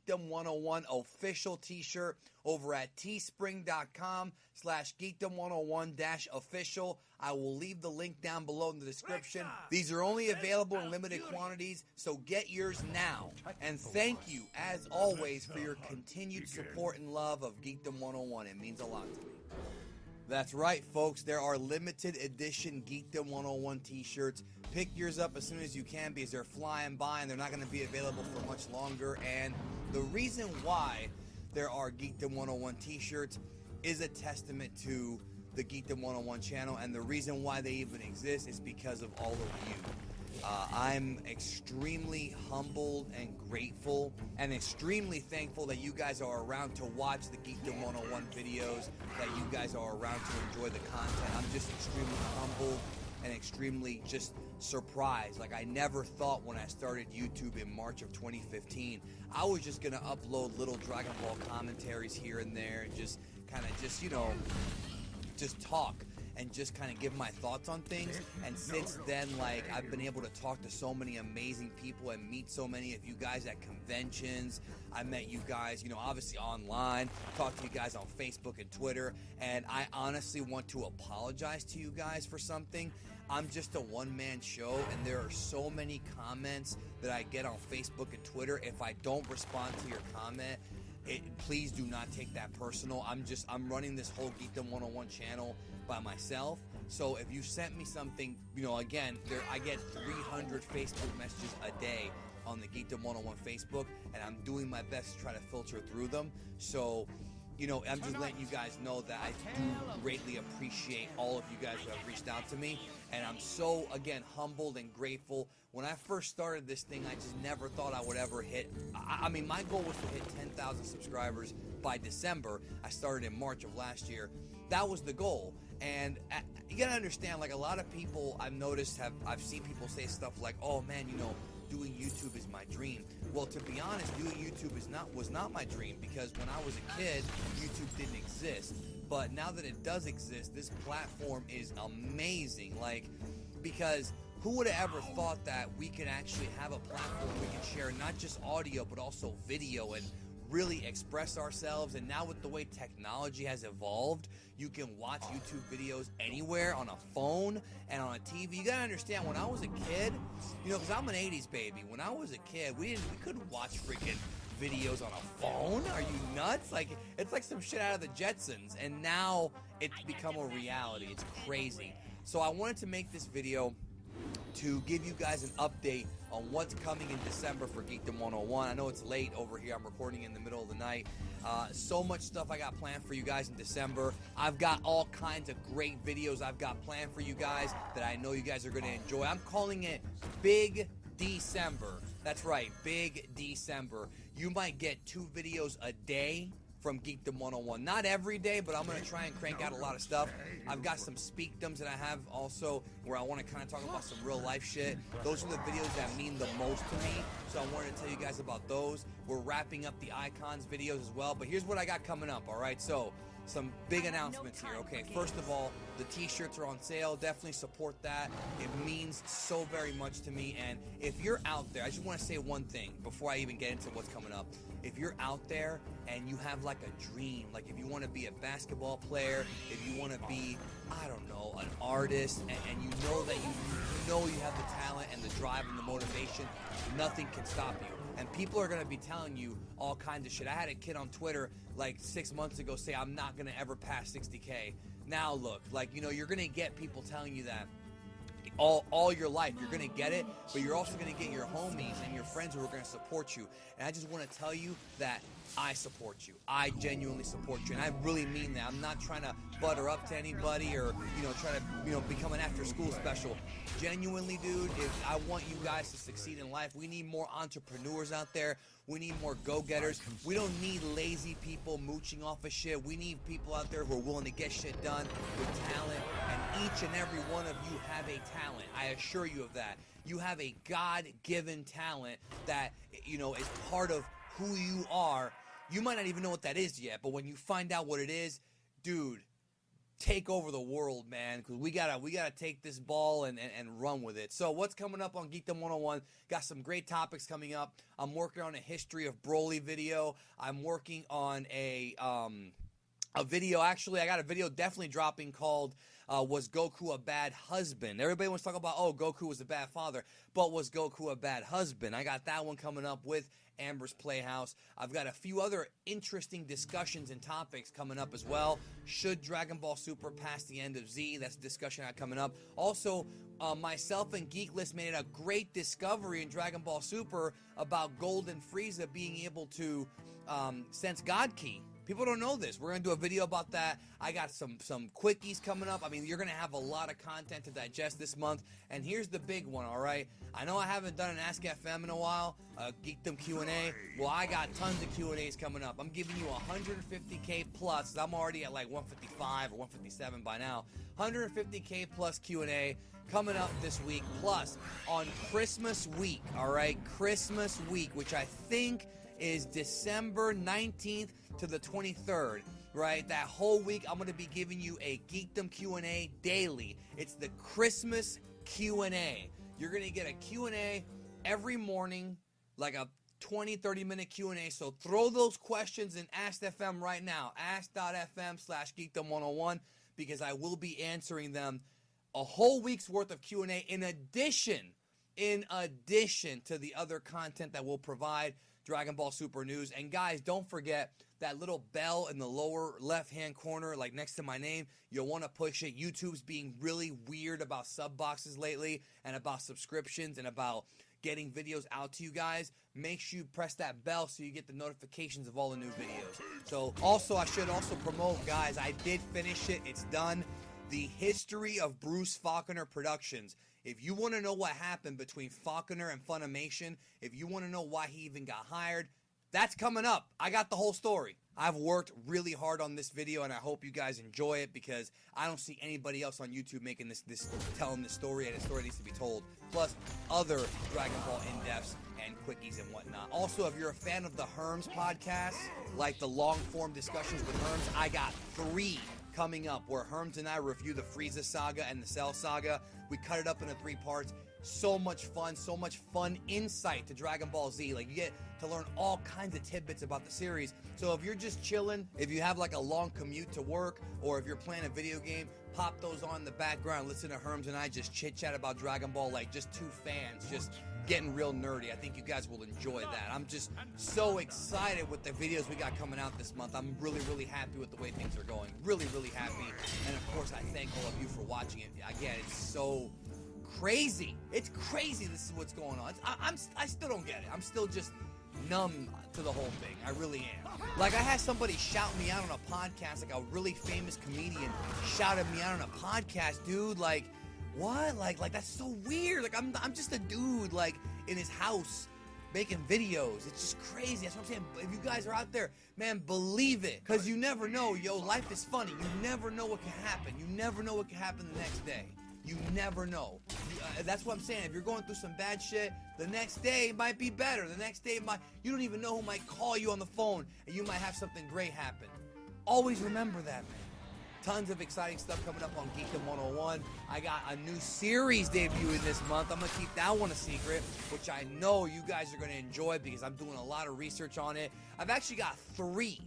Geekdom101 official t-shirt over at teespring.com/Geekdom101-official. I will leave the link down below in the description. These are only available in limited quantities, so get yours now. And thank you, as always, for your continued support and love of Geekdom 101. It means a lot to me. That's right, folks. There are limited edition Geekdom 101 t-shirts. Pick yours up as soon as you can because they're flying by and they're not going to be available for much longer. And the reason why there are Geekdom 101 t-shirts is a testament to the Geekdom 101 channel, and the reason why they even exist is because of all of you. I'm extremely humbled and grateful and extremely thankful that you guys are around to watch the Geekdom 101 videos, that you guys are around to enjoy the content. I'm just extremely humbled and extremely just surprised. Like, I never thought when I started YouTube in March of 2015, I was just going to upload little Dragon Ball commentaries here and there and just kind of just, you know, just talk and just kind of give my thoughts on things. And since then, like, I've been able to talk to so many amazing people and meet so many of you guys at conventions. I met you guys, you know, obviously online, talked to you guys on Facebook and Twitter, and I honestly want to apologize to you guys for something. I'm just a one-man show, and there are so many comments that I get on Facebook and Twitter. If I don't respond to your comment, please do not take that personal. I'm running this whole Geekdom 101 channel by myself. So if you sent me something, you know, again, I get 300 Facebook messages a day on the Geekdom 101 Facebook, and I'm doing my best to try to filter through them. So, you know, I'm just letting you guys know that I do greatly appreciate all of you guys who have reached out to me. And I'm so, again, humbled and grateful. When I first started this thing, I just never thought I would ever hit. I mean, my goal was to hit 10,000 subscribers by December. I started in March of last year. That was the goal. And you gotta understand, like, a lot of people I've noticed I've seen people say stuff like, oh man, you know, doing YouTube is my dream. Well, to be honest, doing YouTube was not my dream, because when I was a kid, YouTube didn't exist. But now that it does exist, this platform is amazing. Like, because who would have ever thought that we could actually have a platform where we can share not just audio but also video and really express ourselves? And now with the way technology has evolved, you can watch YouTube videos anywhere on a phone and on a TV. You gotta understand, when I was a kid, you know, because I'm an 80s baby, when I was a kid, we couldn't watch freaking videos on a phone. Are you nuts? Like, it's like some shit out of the Jetsons, and now it's become a reality. It's crazy. So I wanted to make this video to give you guys an update on what's coming in December for Geekdom 101. I know it's late over here. I'm recording in the middle of the night. So much stuff I got planned for you guys in December. I've got all kinds of great videos I've got planned for you guys that I know you guys are going to enjoy. I'm calling it Big December. That's right, Big December. You might get 2 videos a day from Geekdom 101. Not every day, but I'm going to try and crank out a lot of stuff. I've got some speakdoms that I have also where I want to kind of talk about some real life shit. Those are the videos that mean the most to me, so I wanted to tell you guys about those. We're wrapping up the Icons videos as well, but here's what I got coming up, all right? So, some big announcements here. Okay, first of all, the t-shirts are on sale. Definitely support that. It means so very much to me. And if you're out there, I just want to say one thing before I even get into what's coming up. If you're out there and you have like a dream, like if you want to be a basketball player, if you want to be, I don't know, an artist, and you know that you have the talent and the drive and the motivation, nothing can stop you. And people are going to be telling you all kinds of shit. I had a kid on Twitter like 6 months ago say, I'm not going to ever pass 60K. Now look, like, you know, you're going to get people telling you that all your life. You're going to get it, but you're also going to get your homies and your friends who are going to support you. And I just want to tell you that I support you. I genuinely support you, and I really mean that. I'm not trying to butter up to anybody or, you know, try to, you know, become an after-school special. Genuinely, dude, if I want you guys to succeed in life, we need more entrepreneurs out there. We need more go-getters. We don't need lazy people mooching off of shit. We need people out there who are willing to get shit done with talent, and each and every one of you have a talent. I assure you of that. You have a God-given talent that, you know, is part of who you are. You might not even know what that is yet, but when you find out what it is, dude, take over the world, man, because we gotta take this ball and run with it. So what's coming up on Geekdom 101? Got some great topics coming up. I'm working on a history of Broly video. I'm working on a video. Actually, I got a video definitely dropping called Was Goku a Bad Husband? Everybody wants to talk about, oh, Goku was a bad father, but was Goku a bad husband? I got that one coming up with Amber's Playhouse. I've got a few other interesting discussions and topics coming up as well. Should Dragon Ball Super pass the end of Z? That's a discussion coming up. Also, myself and Geeklist made a great discovery in Dragon Ball Super about Golden Frieza being able to sense God Ki. People don't know this. We're going to do a video about that. I got some quickies coming up. I mean, you're going to have a lot of content to digest this month. And here's the big one, all right? I know I haven't done an Ask FM in a while, Geekdom Q&A. Well, I got tons of Q&As coming up. I'm giving you 150K plus. I'm already at like 155 or 157 by now. 150K plus Q&A coming up this week. Plus, on Christmas week, all right? Christmas week, which I think is December 19th to the 23rd, right? That whole week, I'm going to be giving you a Geekdom Q&A daily. It's the Christmas Q&A. You're going to get a Q&A every morning, like a 20-30 minute Q&A. So throw those questions in Ask FM right now, ask.fm/Geekdom101, because I will be answering them a whole week's worth of Q&A in addition to the other content that we'll provide, Dragon Ball Super News. And guys, don't forget that little bell in the lower left-hand corner, like next to my name. You'll want to push it. YouTube's being really weird about sub boxes lately and about subscriptions and about getting videos out to you guys. Make sure you press that bell so you get the notifications of all the new videos. So also, I should also promote, guys, I did finish it. It's done. The History of Bruce Faulconer Productions. If you want to know what happened between Faulconer and Funimation, if you want to know why he even got hired, that's coming up. I got the whole story. I've worked really hard on this video, and I hope you guys enjoy it because I don't see anybody else on YouTube making telling this story, and a story needs to be told. Plus, other Dragon Ball in-depths and quickies and whatnot. Also, if you're a fan of the Herms podcast, like the long-form discussions with Herms, I got 3 coming up where Herms and I review the Frieza saga and the Cell saga. We cut it up into 3 parts. So much fun insight to Dragon Ball Z. Like, you get to learn all kinds of tidbits about the series. So if you're just chilling, if you have like a long commute to work, or if you're playing a video game, pop those on in the background. Listen to Herms and I just chit chat about Dragon Ball like just 2 fans, just getting real nerdy. I think you guys will enjoy that. I'm just so excited with the videos we got coming out this month. I'm really happy with the way things are going. Really happy. And of course, I thank all of you for watching it. Again, it's so crazy. It's crazy this is what's going on. I still don't get it. I'm still just numb to the whole thing. I really am. Like, I had somebody shout me out on a podcast, like a really famous comedian shouted me out on a podcast, dude. Like, what? Like that's so weird. Like, I'm just a dude, like, in his house making videos. It's just crazy. That's what I'm saying. If you guys are out there, man, believe it. Because you never know. Yo, life is funny. You never know what can happen. You never know what can happen the next day. You never know. That's what I'm saying. If you're going through some bad shit, the next day might be better. The next day you don't even know who might call you on the phone, and you might have something great happen. Always remember that, man. Tons of exciting stuff coming up on Geekdom 101. I got a new series debuting this month. I'm going to keep that one a secret, which I know you guys are going to enjoy because I'm doing a lot of research on it. I've actually got 3.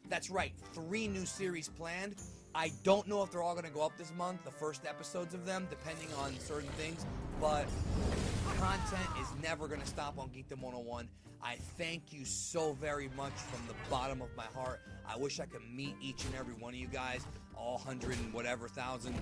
That's right, 3 new series planned. I don't know if they're all going to go up this month, the first episodes of them, depending on certain things, but content is never going to stop on Geekdom 101. I thank you so very much from the bottom of my heart. I wish I could meet each and every one of you guys, all 100 and whatever thousand.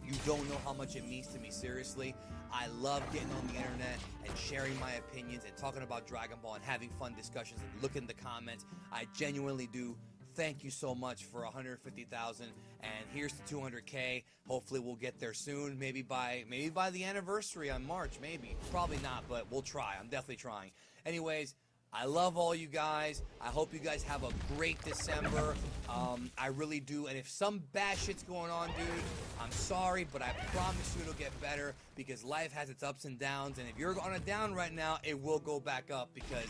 You don't know how much it means to me, seriously. I love getting on the internet and sharing my opinions and talking about Dragon Ball and having fun discussions and looking at the comments. I genuinely do. Thank you so much for 150,000, and here's to 200K. Hopefully we'll get there soon. Maybe by the anniversary on March. Maybe. Probably not, but we'll try. I'm definitely trying. Anyways, I love all you guys. I hope you guys have a great December. I really do. And if some bad shit's going on, dude, I'm sorry, but I promise you it'll get better because life has its ups and downs. And if you're on a down right now, it will go back up because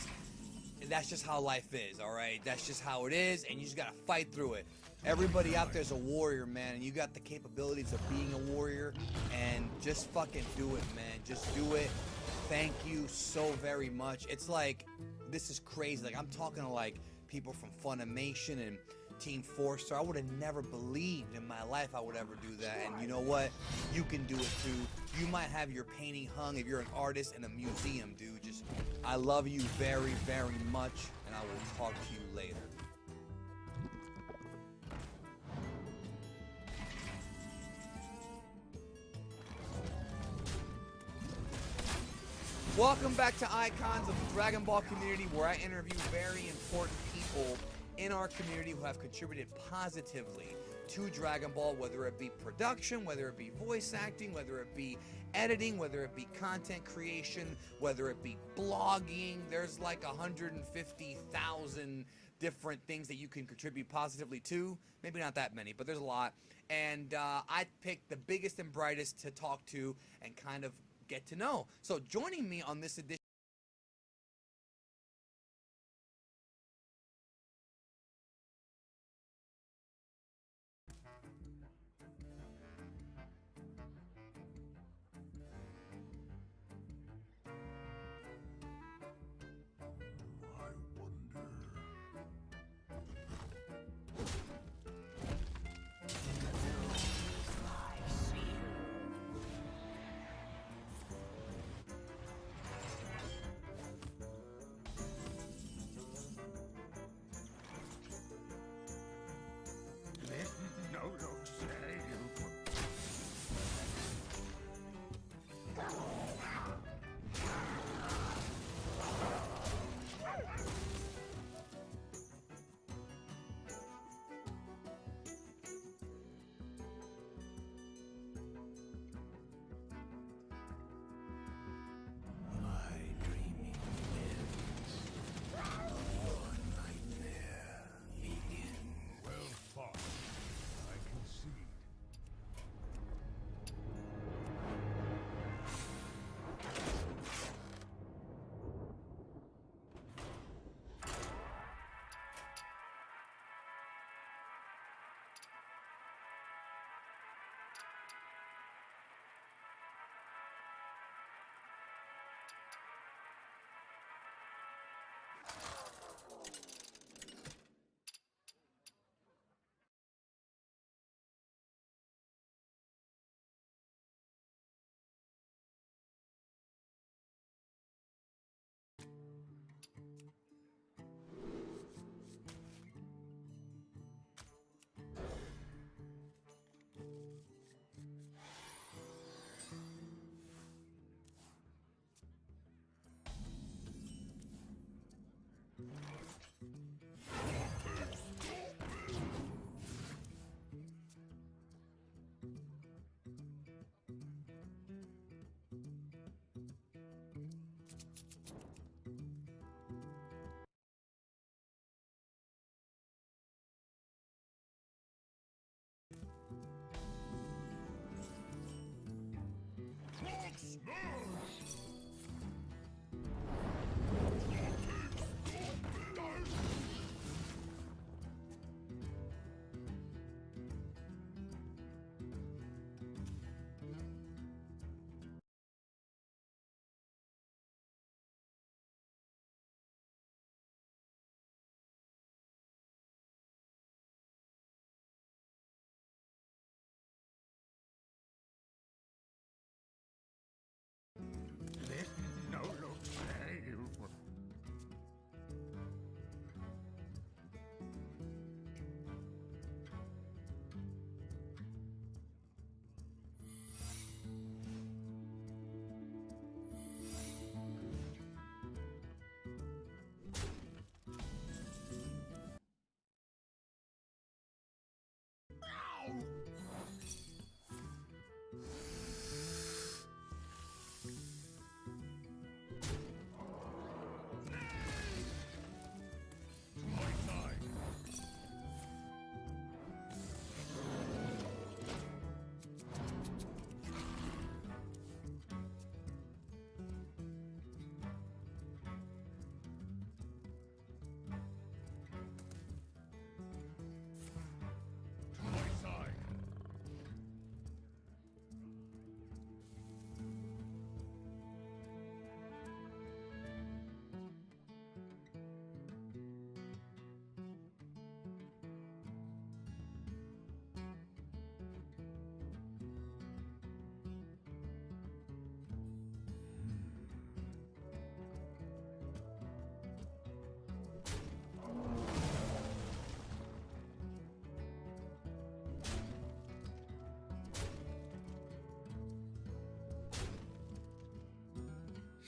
that's just how life is, all right? That's just how it is, and you just gotta fight through it. Everybody out there's a warrior, man, and you got the capabilities of being a warrior, and just fucking do it, man. Just do it. Thank you so very much. It's like, this is crazy. Like, I'm talking to like people from Funimation and Team 4-Star. I would have never believed in my life I would ever do that. And you know what? You can do it too. You might have your painting hung if you're an artist in a museum, dude. Just, I love you very, very much, and I will talk to you later. Welcome back to Icons of the Dragon Ball community, where I interview very important people in our community who have contributed positively to Dragon Ball, whether it be production, whether it be voice acting, whether it be editing, whether it be content creation, whether it be blogging. There's like 150,000 different things that you can contribute positively to. Maybe not that many, but there's a lot. And I picked the biggest and brightest to talk to and kind of get to know. So joining me on this edition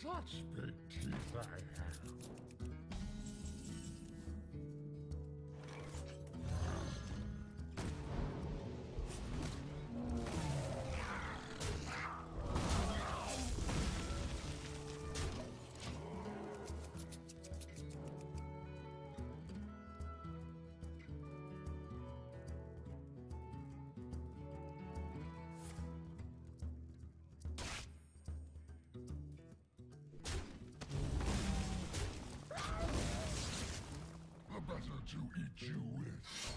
Such big teeth I have. Better to eat you with.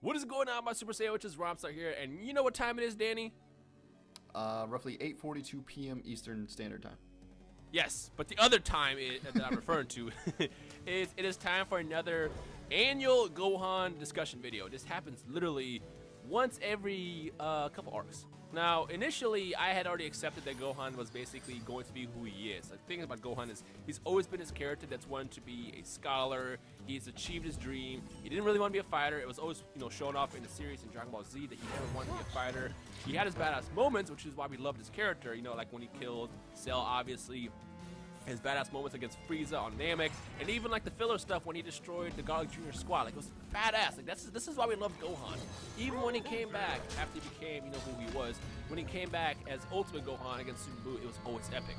What is going on, my Super Sandwiches? Romstar here, and you know what time it is, Danny? Roughly 8:42 p.m. Eastern Standard Time. Yes, but the other time that I'm referring to is it is time for another annual Gohan discussion video. This happens literally once every couple arcs. Now, initially, I had already accepted that Gohan was basically going to be who he is. The thing about Gohan is he's always been this character that's wanted to be a scholar. He's achieved his dream. He didn't really want to be a fighter. It was always, shown off in the series in Dragon Ball Z that he never wanted to be a fighter. He had his badass moments, which is why we loved his character. Like when he killed Cell, obviously. His badass moments against Frieza on Namek, and even like the filler stuff when he destroyed the Garlic Jr. squad. Like, it was badass. Like, this is why we loved Gohan. Even when he came back after he became, who he was, when he came back as Ultimate Gohan against Super Buu, it was always epic.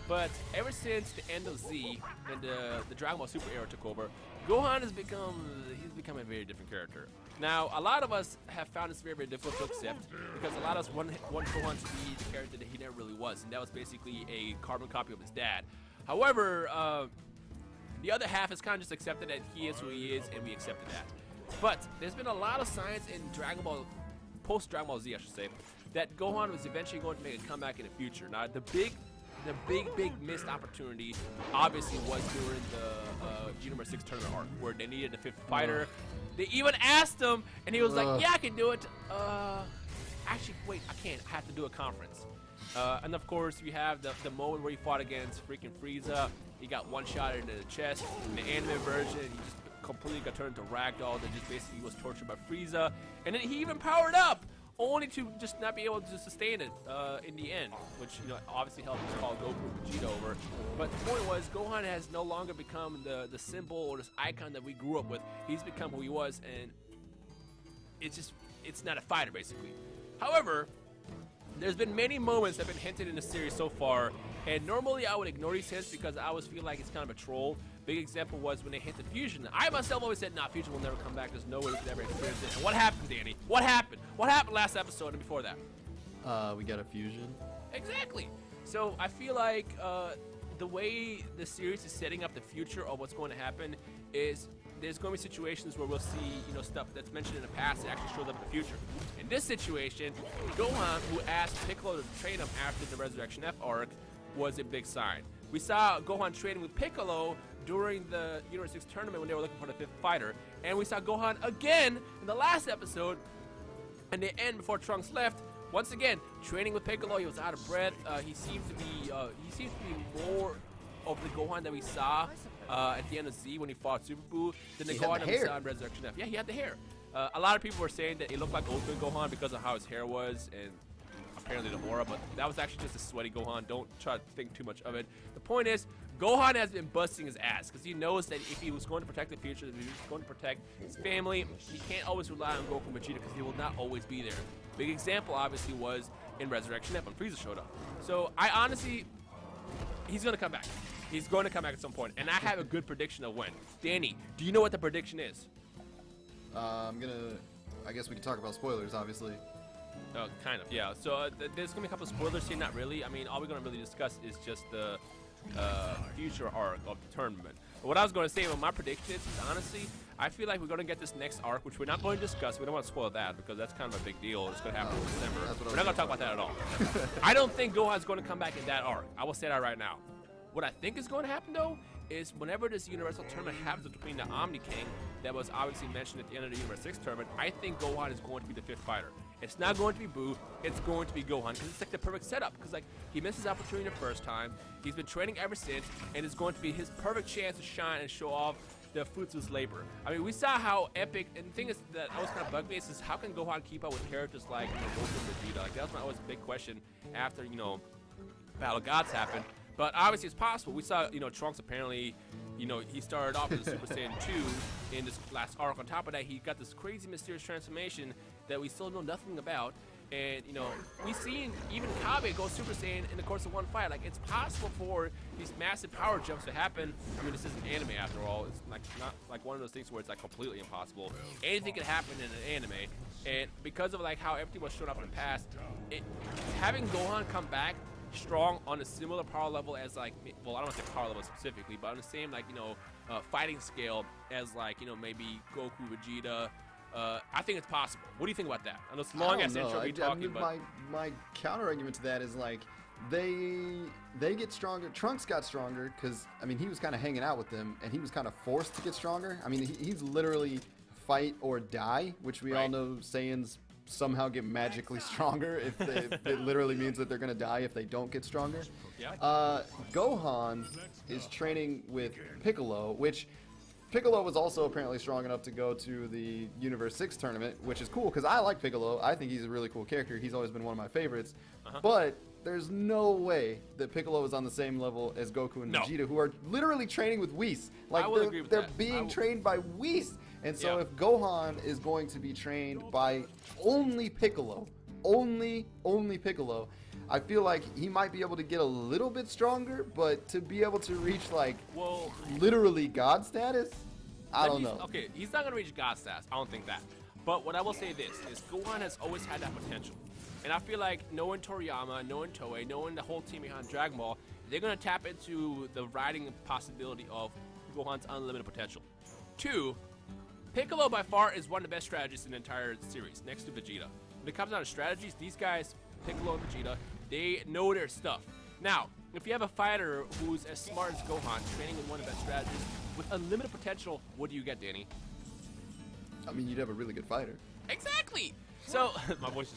But ever since the end of Z and the Dragon Ball Super era took over, Gohan has become a very different character. Now, a lot of us have found this very, very difficult to accept because a lot of us want Gohan to be the character that he never really was, and that was basically a carbon copy of his dad. However, the other half has kind of just accepted that he is who he is, and we accepted that. But there's been a lot of signs in Dragon Ball, post-Dragon Ball Z, I should say, that Gohan was eventually going to make a comeback in the future. Now, the big missed opportunity obviously was during the Universe 6 tournament arc where they needed the 5th fighter. They even asked him, and he was like, yeah, I can do it. Actually, wait, I can't. I have to do a conference. And of course, we have the moment where he fought against freaking Frieza. He got one shot into the chest. In the anime version, he just completely got turned into Ragdoll that just basically was tortured by Frieza. And then he even powered up, only to just not be able to sustain it in the end, which, you know, obviously helped us call Goku and Vegeta over. But the point was, Gohan has no longer become the symbol or this icon that we grew up with. He's become who he was, and it's not a fighter, basically. However, there's been many moments that have been hinted in the series so far, and normally I would ignore these hints because I always feel like it's kind of a troll. Big example was when they hinted Fusion. I myself always said, nah, Fusion will never come back. There's no way we could ever experience it. And what happened, Danny? What happened? What happened last episode and before that? We got a fusion. Exactly. So I feel like the way the series is setting up the future of what's going to happen is there's going to be situations where we'll see, you know, stuff that's mentioned in the past that actually shows up in the future. In this situation, Gohan, who asked Piccolo to train him after the Resurrection F arc, was a big sign. We saw Gohan training with Piccolo during the Universe 6 tournament when they were looking for the 5th fighter, and we saw Gohan again in the last episode, and the end before Trunks left. Once again, training with Piccolo. He was out of breath. He seemed to be more of the Gohan that we saw at the end of Z when he fought Super Buu than the Gohan that we saw in Resurrection F. Yeah, he had the hair. A lot of people were saying that it looked like Ultimate Gohan because of how his hair was, and apparently the aura, but that was actually just a sweaty Gohan. Don't try to think too much of it. The point is, Gohan has been busting his ass because he knows that if he was going to protect the future, if he was going to protect his family, he can't always rely on Goku and Vegeta because he will not always be there. Big example, obviously, was in Resurrection F when Frieza showed up. So I honestly, he's going to come back. He's going to come back at some point, and I have a good prediction of when. Danny, do you know what the prediction is? I guess we can talk about spoilers, obviously. Kind of, yeah. So there's gonna be a couple of spoilers here, not really. I mean, all we're gonna really discuss is just the future arc of the tournament. But what I was gonna say about my prediction is honestly, I feel like we're gonna get this next arc, which we're not going to discuss. We don't want to spoil that because that's kind of a big deal. It's gonna happen in December. We're not gonna talk about that at all. I don't think Gohan's gonna come back in that arc. I will say that right now. What I think is going to happen though is whenever this Universal Tournament happens between the Omni King that was obviously mentioned at the end of the Universe 6 tournament, I think Gohan is going to be the 5th fighter. It's not going to be Buu, it's going to be Gohan because it's like the perfect setup because like he missed his opportunity the first time, he's been training ever since, and it's going to be his perfect chance to shine and show off the fruits of his labor. I mean, we saw how epic, and the thing is that always kind of bugged me is how can Gohan keep up with characters like, you know, Goku and Vegeta? Like that was my always big question after, you know, Battle of Gods happened. But obviously it's possible. We saw, you know, Trunks apparently, you know, he started off as a Super Saiyan 2 in this last arc. On top of that, he got this crazy mysterious transformation that we still know nothing about. And, you know, we've seen even Kabe go Super Saiyan in the course of one fight. Like, it's possible for these massive power jumps to happen. I mean, this isn't anime after all. It's like not like one of those things where it's like completely impossible. Anything can happen in an anime. And because of like how everything was shown up in the past, having Gohan come back strong on a similar power level as like, well, I don't want to say power level specifically, but on the same like, you know, fighting scale as like, you know, maybe Goku, Vegeta. I think it's possible. What do you think about that? I know it's long ass intro we talking, but my counter argument to that is like they get stronger. Trunks got stronger because I mean he was kind of hanging out with them and he was kind of forced to get stronger. I mean he's literally fight or die, which we all know Saiyans somehow get magically stronger if it literally means that they're gonna die if they don't get stronger. Yeah. Gohan is training with Piccolo, which Piccolo was also apparently strong enough to go to the Universe 6 tournament, which is cool because I like Piccolo. I think he's a really cool character. He's always been one of my favorites. But there's no way that Piccolo is on the same level as Goku and Vegeta, who are literally training with Whis. Like they're being trained by Whis. And so if Gohan is going to be trained by only Piccolo, only Piccolo, I feel like he might be able to get a little bit stronger, but to be able to reach like Well, literally God status, I don't know. Okay, he's not gonna reach God status. I don't think that. But what I will say this is Gohan has always had that potential. And I feel like knowing Toriyama, knowing Toei, knowing the whole team behind Dragon Ball, they're gonna tap into the writing possibility of Gohan's unlimited potential. 2, Piccolo by far is one of the best strategists in the entire series, next to Vegeta. When it comes down to strategies, these guys, Piccolo and Vegeta, they know their stuff. Now, if you have a fighter who's as smart as Gohan, training with one of the best strategists, with unlimited potential, what do you get, Danny? I mean, you'd have a really good fighter. Exactly. So my voice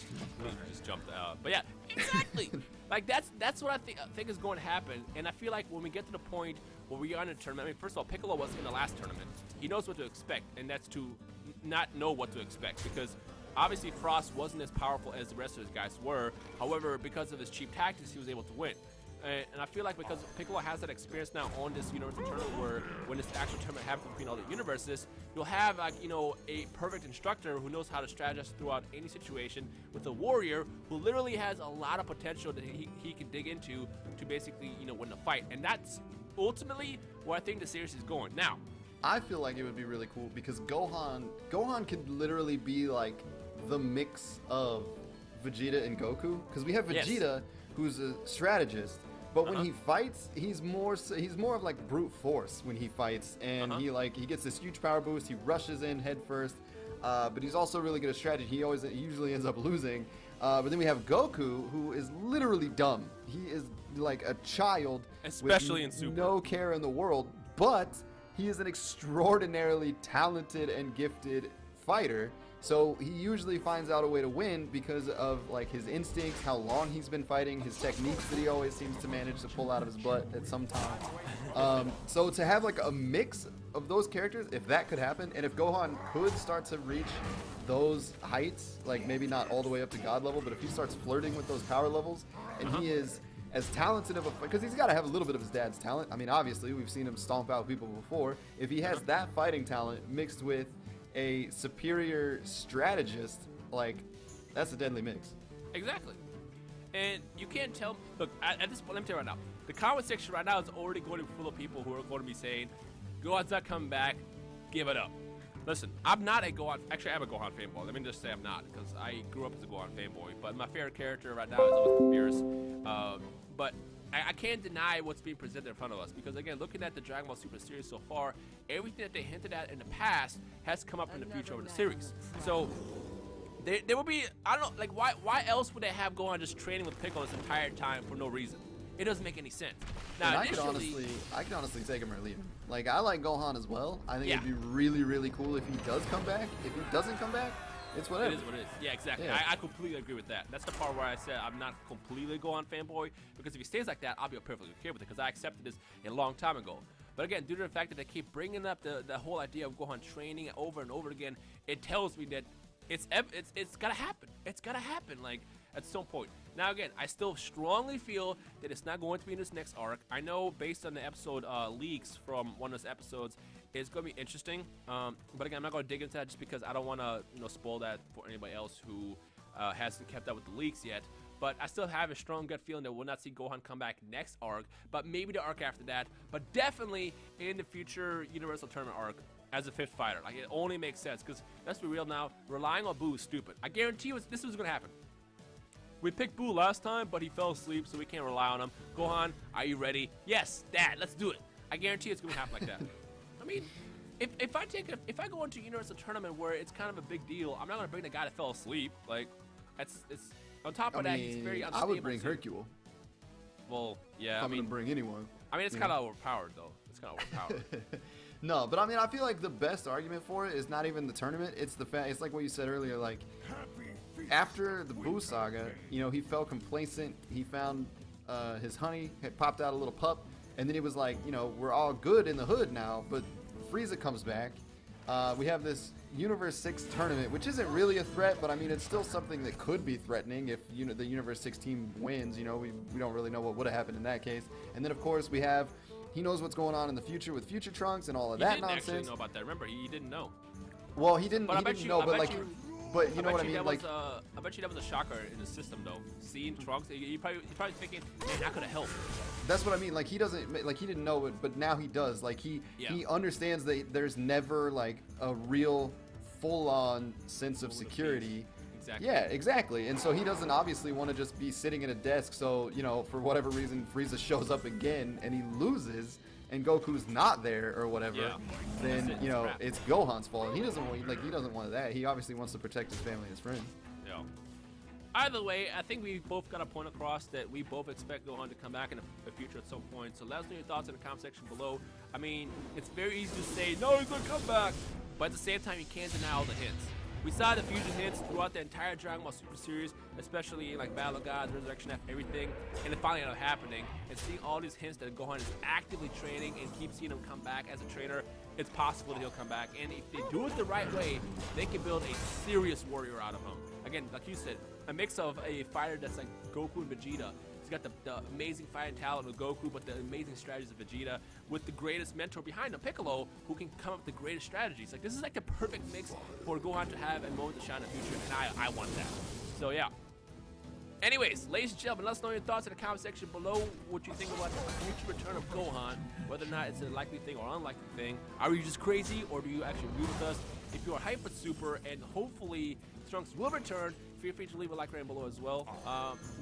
just jumped out. But yeah, exactly. Like that's what I think is going to happen. And I feel like when we get to the point where we are in a tournament, I mean, first of all, Piccolo was in the last tournament. He knows what to expect, and that's to not know what to expect, because obviously Frost wasn't as powerful as the rest of his guys were. However, because of his cheap tactics, he was able to win. And I feel like because Piccolo has that experience now on this universal tournament, where when this actual tournament happens between all the universes, you'll have like, you know, a perfect instructor who knows how to strategize throughout any situation, with a warrior who literally has a lot of potential that he can dig into to basically, you know, win the fight. And that's ultimately where I think the series is going. Now, I feel like it would be really cool because Gohan could literally be like the mix of Vegeta and Goku, because we have Vegeta, who's a strategist, but when he fights, he's more of like brute force when he fights, and he gets this huge power boost. He rushes in head first, but he's also really good at strategy. He usually ends up losing. But then we have Goku, who is literally dumb. He is like a child, especially with in Super. no care in the world, but he is an extraordinarily talented and gifted fighter. So he usually finds out a way to win because of like his instincts, how long he's been fighting, his techniques that he always seems to manage to pull out of his butt at some time. So to have like a mix of those characters, if that could happen, and if Gohan could start to reach those heights, like maybe not all the way up to God level, but if he starts flirting with those power levels, and he is as talented of a, because he's got to have a little bit of his dad's talent. I mean, obviously we've seen him stomp out people before. If he has that fighting talent mixed with a superior strategist, like, that's a deadly mix. Exactly. And you can't tell. Look, at this point, let me tell you right now, the comment section right now is already going to be full of people who are going to be saying, Gohan's not coming back, give it up. Listen, I'm not a Gohan, actually I'm a Gohan fanboy. Let me just say I'm not, because I grew up as a Gohan fanboy, but my favorite character right now is always Beerus. But I can't deny what's being presented in front of us, because again, looking at the Dragon Ball Super series so far, everything that they hinted at in the past has come up in the future of the series. So there will be, I don't know, like why else would they have Gohan just training with Piccolo this entire time for no reason? It doesn't make any sense. Now, I could honestly take him or leave him. Like, I like Gohan as well. I think it'd be really, really cool if he does come back. If he doesn't come back, it's whatever. It is what it is. Yeah, exactly. Yeah. I completely agree with that. That's the part where I said I'm not completely a Gohan fanboy, because if he stays like that, I'll be perfectly okay with it, because I accepted this a long time ago. But again, due to the fact that they keep bringing up the whole idea of Gohan training over and over again, it tells me that it's gotta happen. It's gotta happen, like, at some point. Now again, I still strongly feel that it's not going to be in this next arc. I know based on the episode leaks from one of those episodes, it's going to be interesting. But again, I'm not going to dig into that just because I don't want to, you know, spoil that for anybody else who hasn't kept up with the leaks yet. But I still have a strong gut feeling that we'll not see Gohan come back next arc, but maybe the arc after that, but definitely in the future Universal Tournament arc as a fifth fighter. Like, it only makes sense, because let's be real now, relying on Boo is stupid. I guarantee you this was going to happen. We picked Boo last time, but he fell asleep, so we can't rely on him. Gohan, are you ready? Yes, Dad, let's do it. I guarantee it's going to happen like that. I mean, if I go into a Universal Tournament where it's kind of a big deal, I'm not going to bring the guy that fell asleep. Like, it's on top of that, he's very unstable. I would bring Hercule. Well, yeah, I'm going to bring anyone. I mean, it's kind of overpowered, though. It's kind of overpowered. No, but I mean, I feel like the best argument for it is not even the tournament. It's the fact. It's like what you said earlier. Like, after the Boo saga, you know, he felt complacent. He found his honey, had popped out a little pup, and then he was like, you know, we're all good in the hood now. But Frieza comes back. We have this Universe 6 tournament, which isn't really a threat, but I mean, it's still something that could be threatening if the Universe 6 team wins. You know, we don't really know what would have happened in that case. And then, of course, we have, he knows what's going on in the future with Future Trunks and all of that nonsense. He didn't actually know about that. Remember, he didn't know. Well, he didn't know, but like, But you know what I mean? That Like, I bet you that was a shocker in the system, though. Seeing Trunks, you're probably thinking, man, that could have helped. that's what I mean. Like, he didn't know it, but now he does. Like, he understands that there's never like a real full-on sense of security. Exactly. Yeah, exactly. And so he doesn't obviously want to just be sitting at a desk. So, you know, for whatever reason, Frieza shows up again and he loses, and Goku's not there or whatever. Then you know it's Gohan's fault. And he doesn't want that. He obviously wants to protect his family and his friends. Yeah. Either way, I think we both got a point across that we both expect Gohan to come back in the future at some point. So let us know your thoughts in the comment section below. I mean, it's very easy to say, no, he's gonna come back. But at the same time, you can't deny all the hints. We saw the fusion hints throughout the entire Dragon Ball Super series, especially in like Battle of Gods, Resurrection F, everything, and it finally ended up happening. And seeing all these hints that Gohan is actively training and keep seeing him come back as a trainer, it's possible that he'll come back. And if they do it the right way, they can build a serious warrior out of him. Again, like you said, a mix of a fighter that's like Goku and Vegeta. He's got the amazing fighting talent of Goku, but the amazing strategies of Vegeta, with the greatest mentor behind him, Piccolo, who can come up with the greatest strategies. Like, this is like the perfect mix for Gohan to have and moment to shine in the future, and I want that. So yeah. Anyways, ladies and gentlemen, let us know your thoughts in the comment section below. What you think about the future return of Gohan, whether or not it's a likely thing or unlikely thing. Are you just crazy, or do you actually agree with us? If you are hyped for Super, and hopefully Trunks will return, feel free to leave a like right below as well.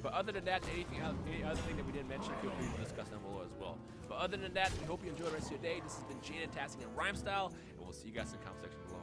But other than that, any other thing that we didn't mention, feel free to discuss down below as well. But other than that, we hope you enjoy the rest of your day. This has been Jaden Tasking and Rhyme Style, and we'll see you guys in the comment section below.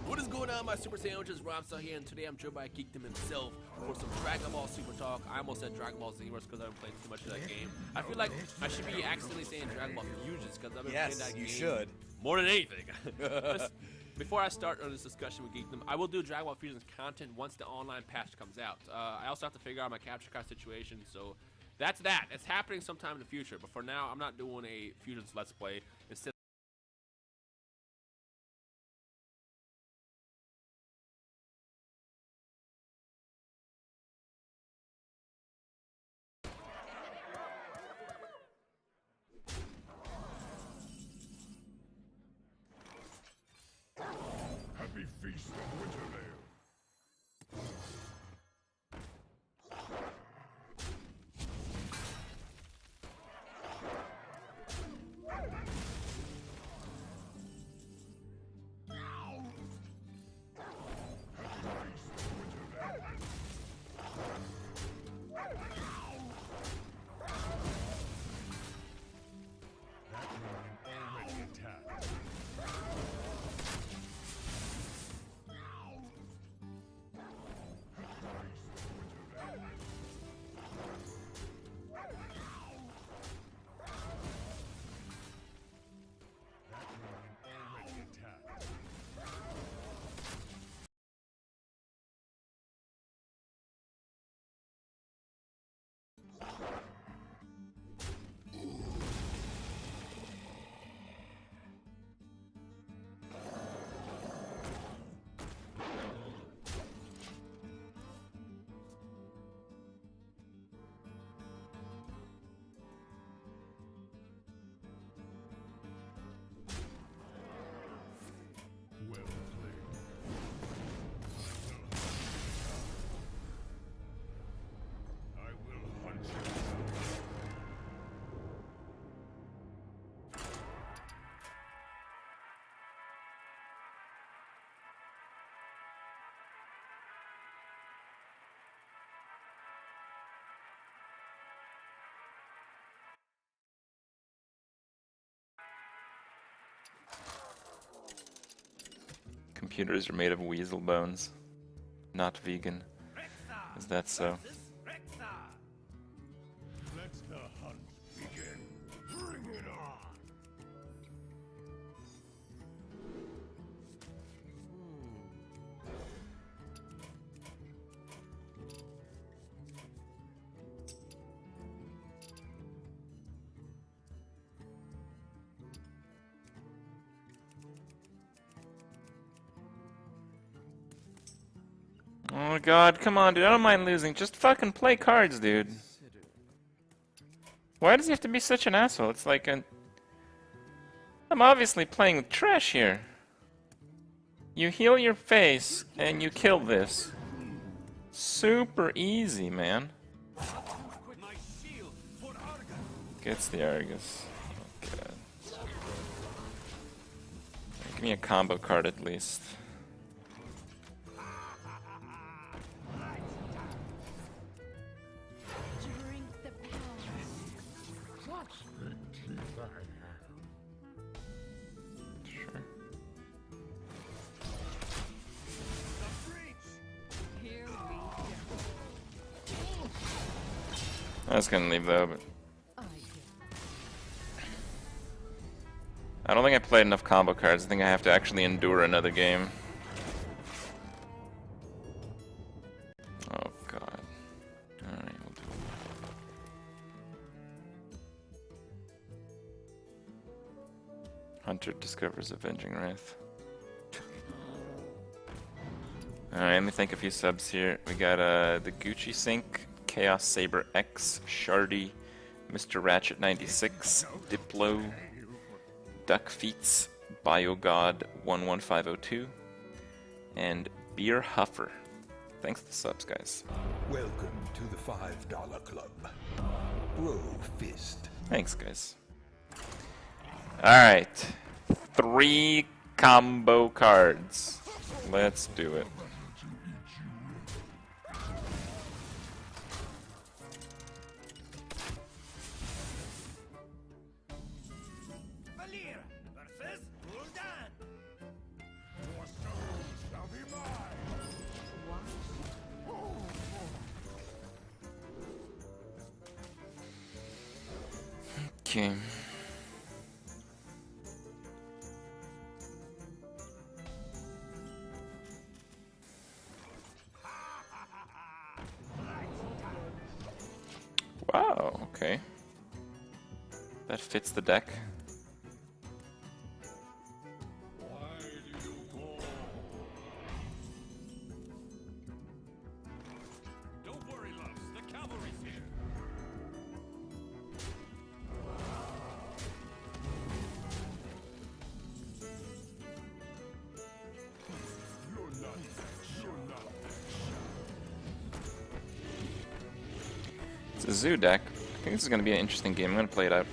What is going on, my Super Sandwiches? Ramstar here, and today I'm joined by Geekdom himself for some Dragon Ball Super Talk. I almost said Dragon Ball Xenoverse because I've been playing too much of that game. I feel like I should be accidentally saying Dragon Ball Fusions because I've been playing that game. Yes, you should. More than anything. Before I start on this discussion with Geekdom, I will do Dragon Ball Fusions content once the online patch comes out. I also have to figure out my capture card situation, so that's that. It's happening sometime in the future, but for now, I'm not doing a Fusions Let's Play. Instead, Happy Feast of Winterland. Computers are made of weasel bones, not vegan. Is that so? Let the hunt begin. Bring it on. Oh god, come on, dude. I don't mind losing. Just fucking play cards, dude. Why does he have to be such an asshole? It's like I'm obviously playing with trash here. You heal your face and you kill this. Super easy, man. Gets the Argus. Oh, God. Give me a combo card at least. Drink the power. Sure. Here we go. I was gonna leave though, but I do. I don't think I played enough combo cards. I think I have to actually endure another game. Oh God. Alright, we'll do it. Hunter discovers Avenging Wrath. Alright, let me thank a few subs here. We got the Gucci Sync, Chaos Saber X, Shardy, Mr. Ratchet 96, Diplo, Duck Feets, BioGod 11502, and Beer Huffer. Thanks to the subs, guys. Welcome to the $5 Club. Bro Fist. Thanks, guys. Alright. 3 combo cards. Let's do it. Valir versus Gul'dan. Your soul shall be mine. Okay. Wow, okay. That fits the deck. Don't worry, loves. The cavalry's here. It's a zoo deck. I think this is going to be an interesting game. I'm going to play it out.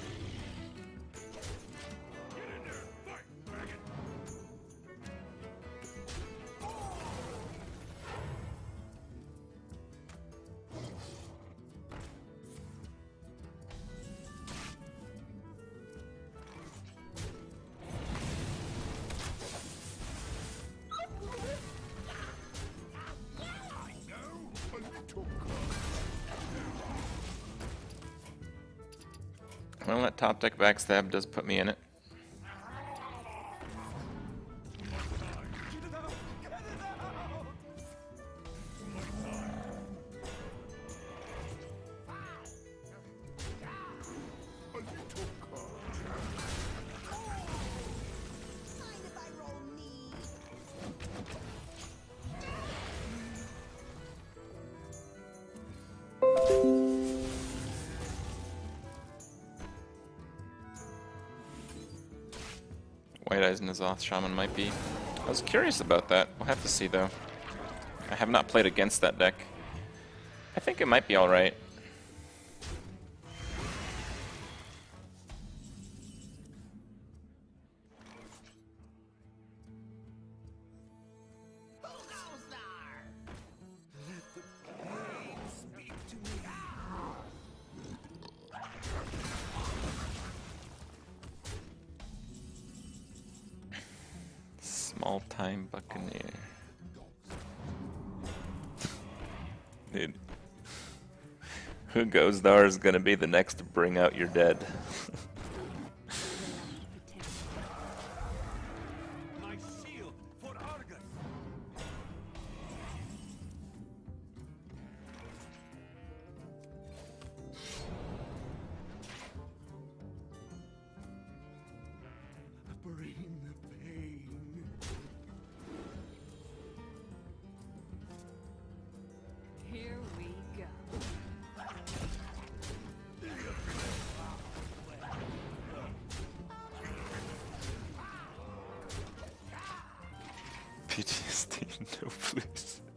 Well, that top deck backstab does put me in it. White Eyes N'Zoth Shaman might be. I was curious about that. We'll have to see though. I have not played against that deck. I think it might be alright. Small time Buccaneer. Dude. Who goes there is gonna be the next to bring out your dead. My shield for Argus. Bring the pain. Here we go. PTSD, no please.